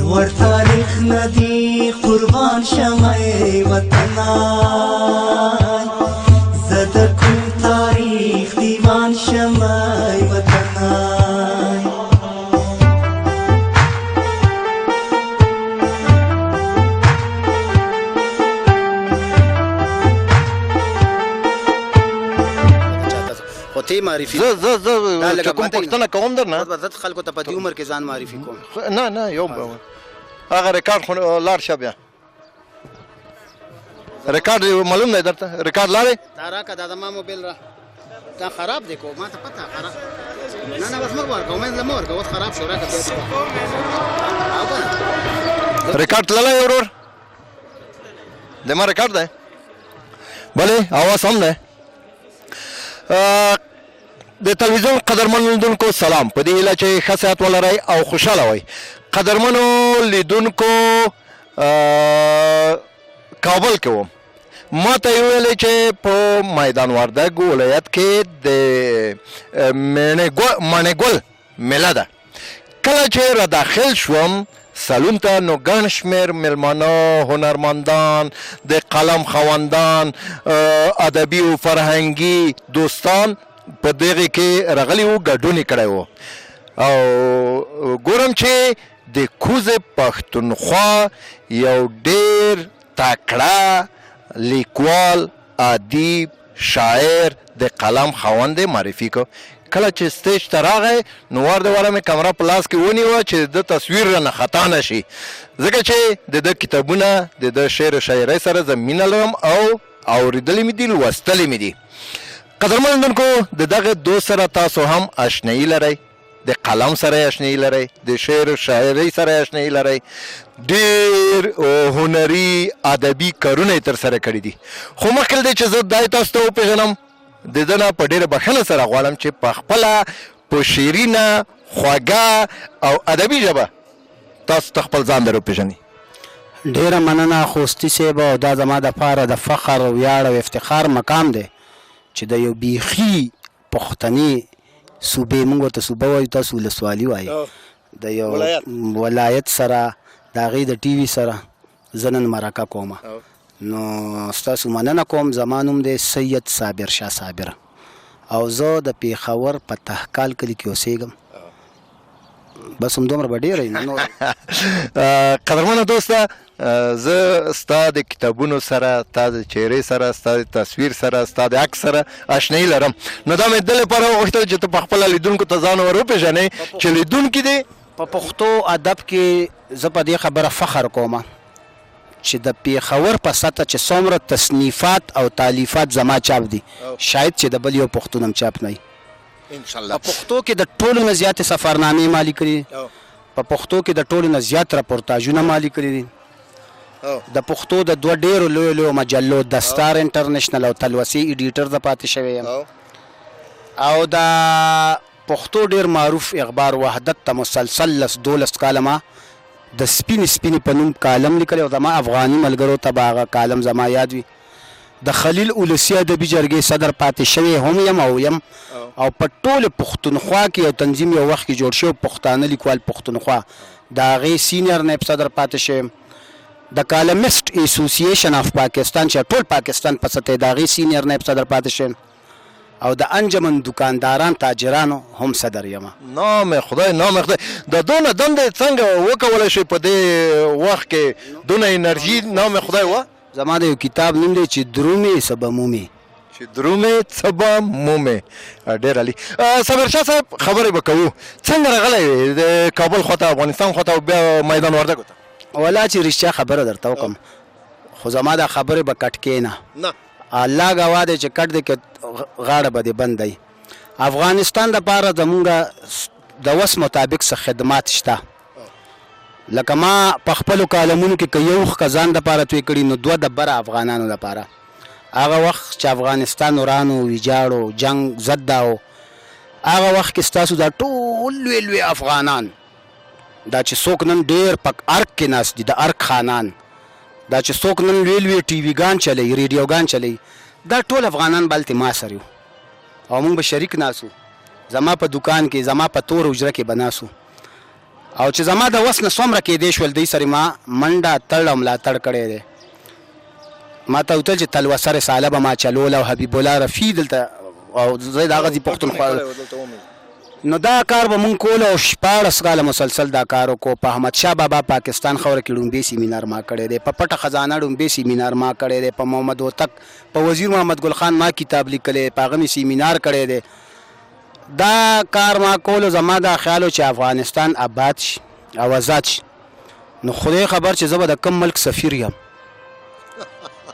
ور تاریخ ندی قربان شمع وطنای زد کوم تاریخ دیوان شمع وطنای خو تی معرفي زه چې کوم پوښتنه کوم درنه زه خلکو ته په دې عمر کې ځان معرفي کوم. نه یو هغه ریکارډ خو لاړ شه بیا ریکارډ معلوم دی درته ریکارډ لاړې دا راکه دا زما موبایل را دا خراب دی کو ما ته پته خراب نه بس مر ورکوم زه مور کو خراب شو راکه ریکارډ تللی ورور د ما ریکارډ دی بلې اواز هم دی د تلویزیون قدرمن لیدونکو سلام په دې هیله چې ښه صحت ولرئ او خوشحاله وئ قدرمنو لیدونکو کابل کې وم ما ته یې ویلې چې په میدان وردګ ولایت کې د مڼې ګل میله ده کله چې را داخل شوم سالون ته نو ګڼ شمېر میلمانه هنرمندان د قلم خاوندان ادبي او فرهنګي دوستان په دغه کې راغلي وو ګډون یې کړی وو او ګورم چې د کوزې پښتونخوا یو ډېر تکړه لیکوال ادیب شاعر د قلم خاوند معرفي کو کله چې سټیج ته راغی نو وار د واره مې کمره په لاس کې ونیوه چې د تصویر رانه خطا نه شي ځکه چې د ده کتابونه د ده شعر و شاعرۍ سره زه مینه لرم او اورېدلې مې دي لوستلې مې دي قدرمن لیدونکو د دغه دوست سره تاسو هم اشنایي لرئ د قلم سره اشنایي لرئ د شعر و شاعرۍ سره اشنایي لرئ ډېر هنري ادبي کارونه یې ترسره کړي دي خو مخکې له دې چې زه دا تاسو ته وپېژنم د ده نه په ډېره بښنه سره غواړم چې په خپله په شیرینه خوږه او ادبي ژبه تاسو ته خپل ځان در وپېژنئ. ډېره مننه خوستي صاحب او دا زما دپاره د فخر ویاړ او افتخار مقام دی چې د یو بیخي پښتني صوبې موږ ورته صوبه وایو تاسو ولسوالي وایي د یو ولایت سره د هغې د ټي وي سره زه نن مرکه کومه نو ستاسو مننه کوم زما نوم دی سید صابر شاه صابر او زه د پېښور په تحکال کلي کې اوسېږم بس همدومره به ډېره نه قدرمنه دوسته زه ستا د کتابونو سره ستا د چهرې سره ستا د تصویر سره ستا د عکس سره اشنایي لرم نو دا مې د لپاره وغوښتل چې ته په خپله لیدونکو ته ځان ور وپېژنې چې لیدونکي دې په پښتو ادب کې زه په دې خبره فخر کوم چې د پېښور په سطح چې څومره تصنیفات او تالیفات زما چاپ دي شاید چې د بل یو پښتون هم چاپ نه وي انشاءالله په پښتو کې د ټولو نه زیاتې سفرنامې ما لیکلي په پښتو کې د ټولو نه زیات راپورتاژونه ما لیکلي دي د پښتو د دوه ډېرو لویو لویو مجلو د ستار انټرنیشنل او تلوسي ایډیټر د پاتې شوی یم او د پښتو ډېر معروف اخبار وحدت ته مسلسل 12 کاله ما د سپینې په نوم کالم لیکلی او زما افغاني ملګرو ته به هغه کالم زما یاد وي د خلیل اولسي ادبي جرګې صدر پاتې شوی هم یم او او په ټولې پښتونخوا کې یو تنظیم یو وخت کې جوړ شوی پښتانه لیکوال پښتونخوا د هغې سینیر نایب صدر پاتې شوی د کالمسټ اسوسییشن اف پاکستان چې ټول پاکستان په سطح د هغې سینیر نایب صدر پاتې شوی او د انجمن دکانداران تاجرانو هم صدر یم نام خدای د دونه دندې څنګه وکولی شئ په دې وخت کې دونه انرژي نام خدای وه زما د یو کتاب نوم دی چې درومې څه به مومې ډېر علي صابر شاه صاحب خبرې به کوو څنګه راغلی د کابل خواته افغانستان خواته او بیا میدان وردګو ته ولا چې رښتیا خبره درته وکړم خو زما دا خبرې به کټ کېنه الله ګواه دی چې کټ دی که غاړه به دې بند دی افغانستان دپاره زمونږ د وس مطابق څه خدمات شته لکه ما په خپلو کالمونو کې که یو اوښ که ځان دپاره توی کړي نو 2 د بره افغانانو دپاره هغه وخت چې افغانستان ورانو ویجاړو جنگ زده و هغه وخت کې ستاسو دا ټول لوی لوی افغانان دا چې څوک نن ډېر په ارک کې ناست دي د ارک خانان دا چې څوک نن لوی لوی ټي وي ګان چلی ریډیوګان چلی دا ټول افغانان بلتې ما سره یو او موږ به شریک ناسو زما په دکان کې زما په تور حجره کې به ناسو او چې زما د وس نه څومره کېدی شول دوی سره ما منډه تړ او ملاتړ کړی دی. ما ته وتل چې تلوسه رساله به ما چلوله او حبیب الله رفیع دلته او زه د هغه ځي پښتونخوا نو دا کار به مونږ کول او 14 کاله مسلسل دا کار وکړو. په احمدشاه بابا پاکستان خوره کې ډومبې سیمینار ما کړی دی، په پټه خزانه ډومبې سیمینار ما کړی دی، په محمد هوتک په وزیر محمد ګل خان ما کتاب لیکلی، په هغه مې سیمینار کړی دی. دا کار ما کولو زما دا خیال چې افغانستان آباد شي او آزاد شي نو خدای خبر چې زه به د کوم ملک سفیر یم.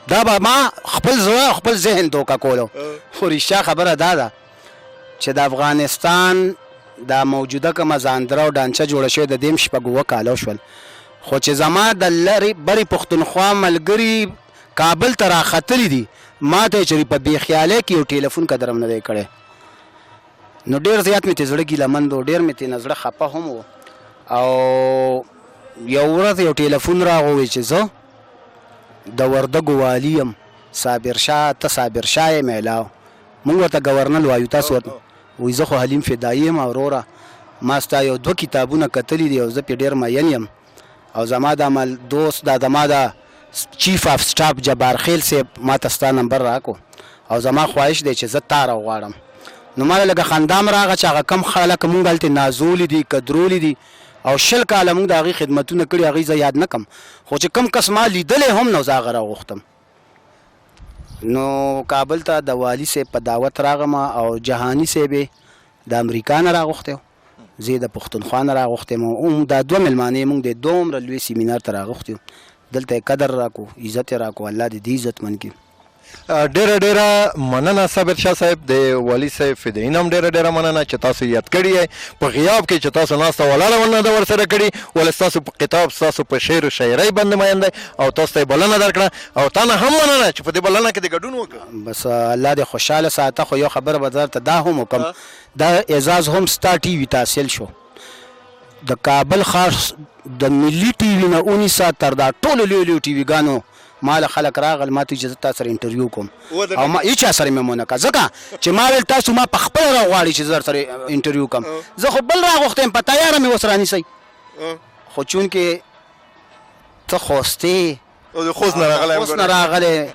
دا به ما خپل زړه خپل ذهن دوکه کولو. خو رښتیا خبره دا ده چې د افغانستان دا موجوده کومه ځاندره او ډانچه جوړه شوې د دې شپږ اووه کاله شول، خو چې زما د لرې برې پښتونخوا ملګري کابل ته راختلي دي ما ته یې چې په بې خیالۍ کې یو ټیلیفون قدر هم نه دی کړی. نو ډېر زیات مې ترې زړه ګیلهمند و، ډېر مې ترې نه زړه خفه هم و. او یو ورځ یو ټیلیفون راغی چې زه د وردګو والي یم صابر شاه، ته صابر شاه یې میلاو، موږ ورته ګورنر وایو، تاسو ورته وایي زه خو حلیم فدایي یم وروره، ما ستا یو 2 کتابونه کتلي دي او زه پې ډېر مین یم او زما د دوست دا زما د چیف اف سټاف جبار خیل صاحب ما ته ستا نمبر راکو او زما خواهش دی چې زه تا راغواړم. نو ما لږه خندام راغه چې هغه کم خلک مونږ هلته نازولي دي کدرولي دي او 20 کاله مونږ د هغې خدمتونه کړي، هغې زه یاد نه کړم، خو چې کم کس ما لیدلی هم نو زه هغه راغوښتم. نو کابل ته د والي صاحب په دعوت راغم او جهاني صاحب یې د امریکا نه راغوښتی و، زه یې د پښتونخوا نه راغوښتی م. دا 2 مېلمانې مونږ د دومره لوی سیمینار ته راغوښتي وو، دلته یې قدر راکو، عزت یې راکو، الله دې دې عزتمند کړي. ډیره مننه صابر شاه صاحب، د والي صاحب فدایي هم ډیره مننه چې تاسو یاد کړی یې په غیاب کې چې تاسو ناسته ولاړه ونه ده ورسره کړي، ولې ستاسو په کتاب ستاسو په شعر و شاعرۍ باندې مین دی او تاسو ته یې بلنه درکړه او تا نه هم مننه چې په دې بلنه کې د ګډون وکړه. بس الله دې خوشحاله ساته. خو یو خبره به درته دا هم وکړم، دا اعزاز هم ستا ټي وي تحصیل شو، د کابل خاص د ملي ټي وي نه ونیسه تر دا ټولو لویو لویو ټي ویګانو مال خلک راغل ما ته چې زه تاسو سره انټرویو کوم او ما هیچا سره مې مونه کړه، ځکه چې ما ویل تاسو ما په خپله راغواړئ چې زه سره انټرویو کوم، زه خو بل راغوښتی یم په تیاره مې اوس رانیسئ، خو چونکې ته خوستې خوست نه راغلی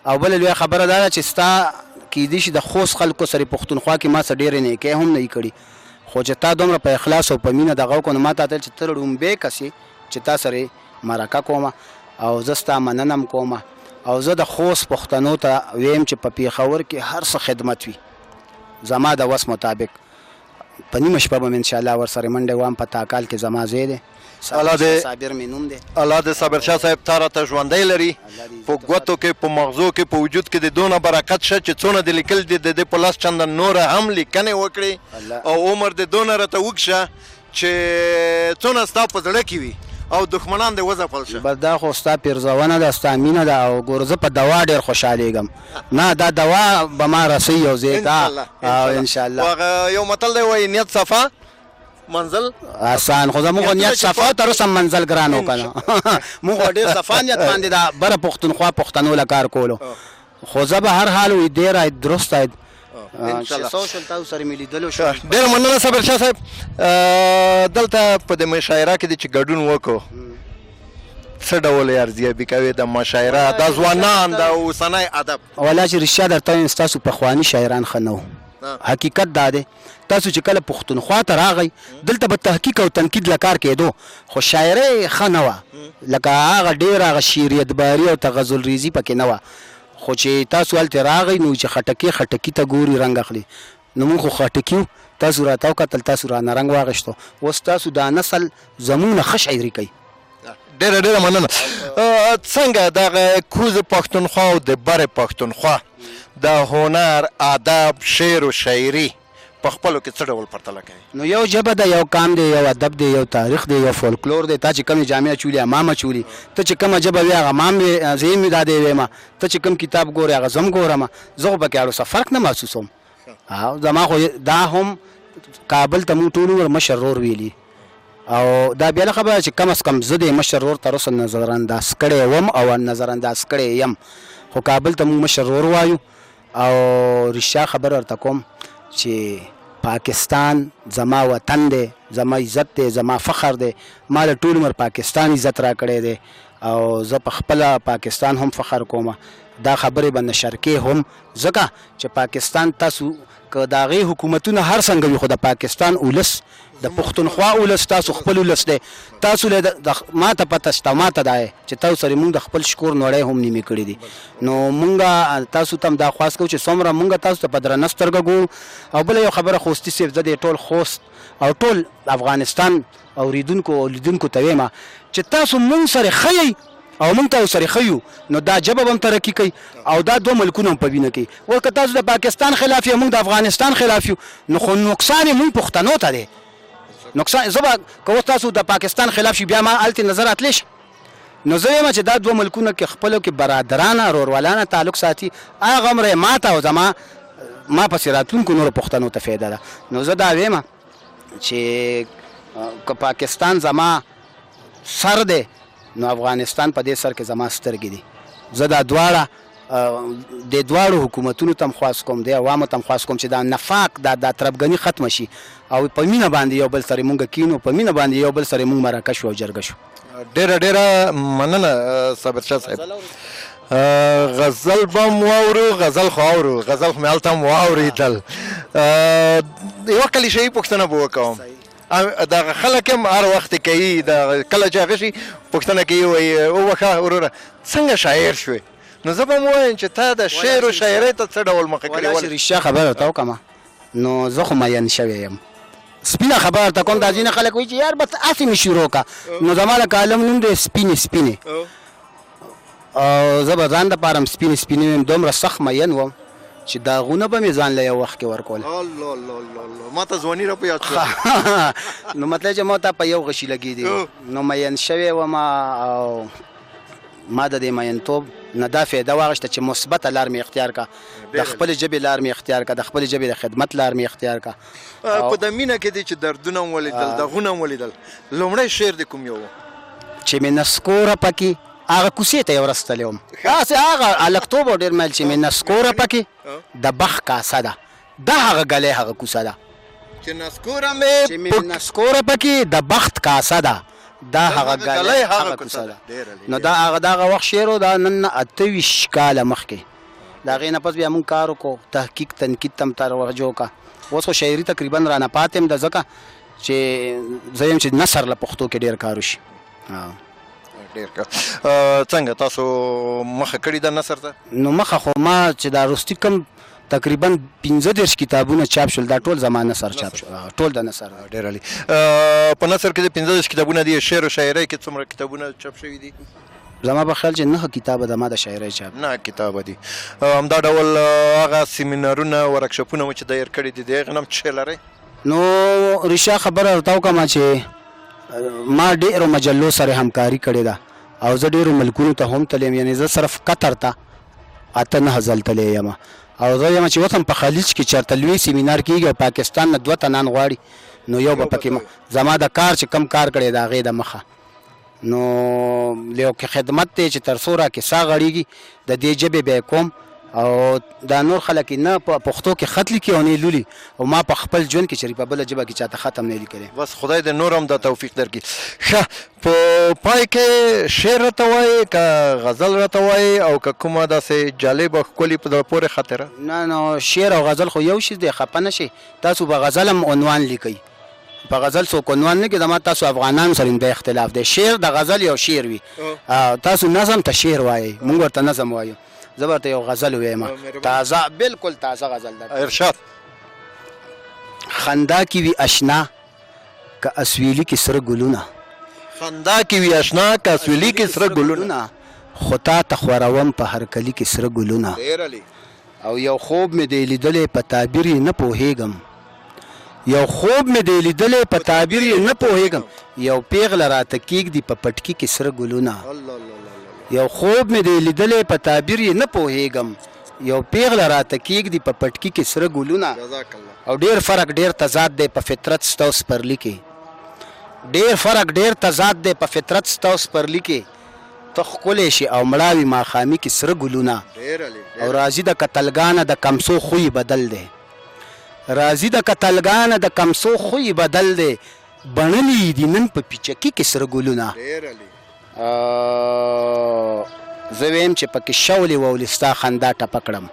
او بله لویه خبره دا ده چې ستا کیدی شي د خوست خلکو سره پښتونخوا کې ما څه ډېرې نیکۍ هم نه یې کړي، خو چې تا دومره په اخلاص او په مینه دغه وکړو نو ما ته ویل چې ته ړومبی کس یې چې تا سره مرکه کومه او زه ستا مننه کومه او زه د خوست پښتنو ته ویم چې په پېښور کې هر څه خدمت وي زما د وس مطابق. په نیمه شپه به مې انشاءالله ورسره منډې وام، په تاکال کې زما ځای دی، صابر مې نوم دی. الله دې صابر شاه صاحب تا راته ژوندی لري، په ګوتو کې په مغزو کې په وجود کې د دونه برکت شه چې څونه دې لیکل دي د دې په لاس چنده نوره هم لیکنې وکړي او عمر دې دونه راته اوږد شه چې څونه ستا په زړه کې وي او دښمنان دې وځپل شه. بس دا خو ستا پیرزونه ده، ستا مینه ده او ګوره زه په دوا ډېر خوشحالېږم. نه دا دوا به ما رسوي یو ځای ته انشاءالله. یو متل دی وایي نیت صفا منزل آسان، خو زموږ نیت صفا تر اوسه منزل ګران و که نه موږ خو ډېر صفا نیت باندې دا بره پښتونخوا پښتنو له کار کولو، خو زه به هر حال وي دیر آید درست آید تاسو سره مې لیدلو شو. ډېره مننه صابر شاه صاحب. دلته په دې مشاعره کې چې ګډون وکړو څه ډول یې ارزیابي کوې د مشاعره د ځوانان د اوسنی ادب؟ والله چې رښتیا درته وایم ستاسو پخواني شاعران ښه نه وو، حقیقت دا دی تاسو چې کله پښتونخوا ته راغئ دلته به تحقیق او تنقید له کار کېدو، خو شاعرۍ ښه نه وه، لکه هغه ډېر هغه شعریتباري او تغزل ریزي پکې نه وه، خو چې تاسو هلته راغئ نو چې خټکي ته ګوري رنګ اخلي، نو موږ خو خټکي وو، تاسو راته وکتل، تاسو رانه رنګ واغېشتو، اوس تاسو دا نسل زموږ نه ښه شاعري کوي. ډېره مننه. څنګه دغه کوز پښتونخوا او د برې پښتونخوا د هنر ادب شعر و شاعري په خپلو کې څه ډول پرتله کوي؟ نو یو ژبه ده، یو قام دی، یو ادب دی، یو تاریخ دی، یو فولکلور دی. تا چې کومې جامې اچولي ما هم اچولي، ته چې کومه ژبه وي هغه ما هم زه هم دا دی ویمه، ته چې کوم کتاب ګورې هغه زه هم ګورم، زه خو پکې اړو څه فرق نه محسوسوم. زما خو دا هم کابل ته مونږ ټول مشر ورور ویلي او دا بیا خبره چې کم از کم زه د مشر ورور تر اوسه نظرانداز کړی وم او نظرانداز کړی یم، خو کابل ته مونږ مشر ورور وایو او رښتیا خبره ورته کوم چې پاکستان زما وطن دی، زما عزت دی، زما فخر دی. ما د ټول عمر پاکستان عزت را کړی دی او زه په خپله پاکستان هم فخر کوم. دا خبرې به نشر کې هم ځکه چې پاکستان تاسو که د هغې حکومتونه هر څنګه وي خو د پاکستان اولس د پښتونخوا اولس تاسو خپل اولس دی. تاسو ما ته پته شته، ما ته دا چې تاسو سره موږ د خپل شکور نړۍ هم نیمې کړي دي. نو موږ تاسو ته هم دا خواست کوو چې څومره موږ تاسو ته په درنه سترګه ګورو. او بله یو خبره خوستي صاحب، زه د ټول خوست او ټول افغانستان اوریدونکو او لیدونکو ته وایم چې تاسو موږ سره ښه او موږ تاسو سره ښه یو، نو دا ژبه به هم ترقي کوي او دا دوه ملکونه هم په وینه کوي. اوس که تاسو د پاکستان خلاف یو، موږ د افغانستان خلاف یو، نو خو نقصان یې موږ پښتنو ته دی. نقصان زه به که اوس تاسو د پاکستان خلاف شي بیا ما هلته نظر اتلی شي. نو زه وایم چې دا دوه ملکونه کې خپلو کې برادرانه روروالانه تعلق ساتي، هغه عمره ما ته او ما پسې راتلونکو نورو پښتنو ته فایده ده. نو زه دا وایم چې که پاکستان زما سر دی نو افغانستان په دې سر کې زما سترګې دي. زه دا دواړه د دواړو حکومتونو ته هم خواست کوم، د عوامو ته هم خواست کوم چې دا نفاق دا تربګني ختمه شي او په مینه باندې یو بل سره مونږ کینو، په مینه باندې یو بل سره مونږ مرکه شو او جرګه شو. ډیره مننه صابرشاه صاحب. غزل به م واورو، غزل خو اورو، غزل خو مې هلته هم واورېدل. یوه کلیشهیي پوښتنه به وکړم، دغه خلک هم هر وخت کوي، کله چې هغه شي پوښتنه کوي وایي وبخښه وروره څنګه شاعر شوې؟ نو زه به م ووایم چې تا د شعر و شاعرۍ ته څه ډول مخه کړې؟ ولا رښتیا خبره ورته وکړم، نو زه خو مین شوی یم. سپینه خبره ورته کوم، دا ځینې خلک وایي چې یار بس هسې مې شروع کړه. نو زما د کالم نوم دی سپینې او زه به ځان دپاره هم سپینې ویم. دومره سخت مین وم چې داغونه به مې ځان له یو وخت کې ورکول. ما ته ځواني را په یاد شوه. نو مطلب چې ما ته په یو غشي لګېدي نو مین شوی وم او ما د دې مینتوب نه دا فایده واخیسته چې مثبته لار مې اختیار کړه، د خپلې ژبې لار مې اختیار کړه، د خپلې ژبې د خدمت لار مې اختیار کړه. په د مینه کې دي چې دردونه هم ولیدل، دغونه هم ولیدل. لومړی شعر د کوم یو و چې مې نسکوره پکې هغه کوڅې ته یې ورستلی وم، هسې هغه هلکتوب او ډېر میل چې مې نسکوره پکې د بخت کاسه ده، دا هغه ګلی هغه کوڅه ده چې نسکوره پکې د بخت کاسه ده، دا هغه ګلی هغه کوڅه ده. نو دا هغه دغه وخت شعر و، دا نن 28 کاله مخکې. د هغې نه پس بیا مونږ کار وکړو، تحقیق تنقید ته م توجه وکړه. اوس خو شاعري تقریبا رانه پاتې م ده، ځکه چې زه یم چې نثر له پښتو کې ډېر کار وشي. څنګه تاسو مخه کړې ده نثر ته؟ نو مخه خو ما چې دا وروستي کم تقریبا 15 کتابونه چاپ شول، دا ټول زما نثر چاپ شول، ټول د نثر. ډېر عالي. په نثر کې د 15 کتابونه دي، شعر او شاعرۍ کې څومره کتابونه چاپ شوي دي؟ زما په خیال چې 9 کتابه د ما د شاعرۍ چاپ. 9 کتابه دي. همدا ډول هغه سیمینارونه ورکشاپونه مو چې دایر کړي دي د هغې نه هم څه لرئ؟ نو رښتیا خبره ورته وکړم چې ما ډېرو مجلو سره همکاري کړې ده او زه ډېرو ملکونو ته هم تللی یم، یعنې زه صرف قطر ته 8-9 ځل تللی یم او زه یم چې اوس هم په خلیج کې چېرته لوی سیمینار کېږي او پاکستان نه 2 تنان غواړي، نو یو به پکې زما د کار چې کم کار کړی د هغې د مخه، نو یو کې خدمت دی چې تر څو راکې ساه غړېږي د دې ژبې به یې کوم او دا نور خلک نه په پښتو کې خط لیکي او نه یې لولي، او ما په خپل ژوند کې چې په بله ژبه کې چاته خط هم نه لیکلی. بس خدای دې نور هم دا توفیق درکړي. ښه، په پای کې شعر راته وایې که غزل راته وایې او که کومه داسې جالبه ښکلې په زړه پورې خاطره؟ نه نو شعر او غزل خو یو شی دی، خفه نه شئ. تاسو به غزل هم عنوان لیکئ، په غزل څوک عنوان نه کړي، زما تاسو افغانانو سره د اختلاف دی. شعر د غزل یو شعر وي، تاسو نظم ته شعر وایئ، موږ ورته نظم وایو. زه به ورته یو غزل ووایم، تازه بالکل تازه غزل ده. ارشاد. خندا کې وي اشنا که اسویلي کې سره ګلونه، خندا کې وي اشنا که اسویلي کې سره ګلونه، خو تا ته خوروم په هر کلي کې سره ګلونه، او یو خوب مې دی لیدلی په تعبیر یې نه پوهېږم، یو خوب مې دی لیدلی په تعبیر یې نه پوهېږم، یو پیغله راته کېږدي په پټکي کې سره ګلونه، یو خوب مې دی لیدلی په تعبیر یې نه پوهېږم، یو پیغله راته کېږدي په پټکي کې سره ګلونه. او ډېر فرق ډېر تضاد دی په فطرت ستا او سپرلي کې، ډېر فرق ډېر تضاد دی په فطرت ستا او سپرلي کې، ته ښکلی شي او مړاوي ماښامي کې سره ګلونه، او راځي د قتلګانه د کمسو خوی بدل دی، راځي د قتلګانه د کمسو خوی بدل دی بڼلي دي نن په پیچکي کې سره ګلونه زه ویم چې پکې شولې وولې ستا خندا ټپه کړم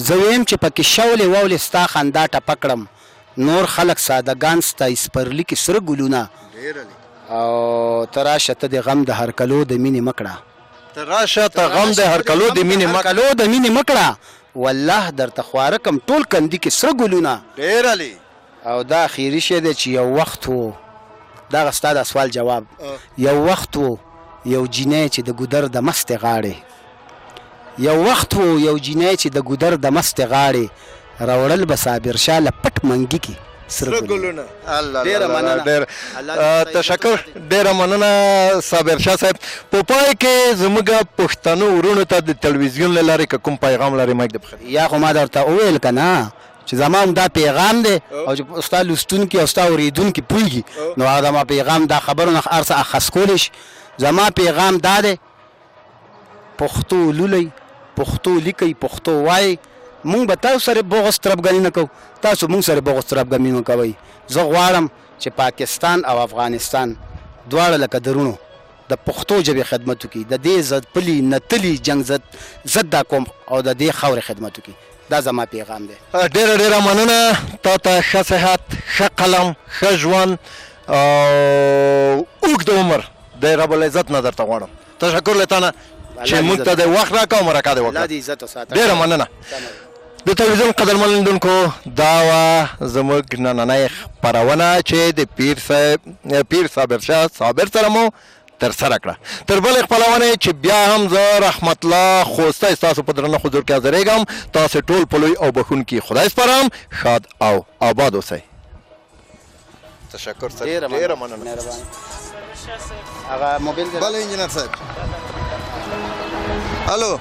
زه ویم چې پکې شولې وولې ستا خندا ټپه کړم نور خلک سادهګان ستا سپرلي کې سره ګلونه او ته راشه ته د غم د هرکلو د مینې مکړه هرکلو د مینې مکړه والله درته خواره کم ټول کندي کې سره ګلونه او دا اخیري شی دی چې یو وخت و دغه ستا د سوال جواب یو وخت و یو جینۍ چې د ګودر د مستې غاړې د ګودر د مستې غاړې راوړل به صابر شاه له پټ منګي کې سره ګلونه ډېره مننه تشکر ډېره مننه صابر شاه صاحب په پای کې زموږ پښتنو ورونو ته د تلویزیون له لارې که کوم پیغام لري مایک د بخیر یا خو ما درته وویل که نه چې زما هم دا پیغام دی او چې ستا لوستونکي او ستا اورېدونکي پوهېږي نو هغه زما پیغام دا خبرونه هر څه اخذ کولی شي زما پیغام دا دی پښتو لولئ پښتو لیکئ پښتو وایئ مونږ به تاسو سره بغض طرفګني نه کوو تاسو مونږ سره بغض طرفګني نه کوئ زه غواړم چې پاکستان او افغانستان دواړه لکه درونو د پښتو ژبې خدمت وکړي د دې ځپلي نتلي جنګ ضد دا کوم او د دې خاورې خدمت وکړي دا زما پیغام دی ډېره مننه تا ته ښه صحت ښه قلم ښه ژوند او اوږد عمر د رب العزت نه درته غواړم تشکر له تا نه چې موږ ته د وخت راکړه او مرکه دې وکړه ډېره مننه د تلویزیون قدرمن لیدونکو دا وه زموږ نننۍ خپرونه چې د پیر صابر شاه صابر سره مو ترسره کړه تر بلې خپلونې چې بیا هم زه رحمت الله خوستی ستاسو په درنه حضور کې حاضرېږم تاسې ټول په لوی او بښونکي خدای سپارم ښاد او آباد اوسئ تشکر سر ډېره مننه هغه موبایل بله انجینر صاحب الو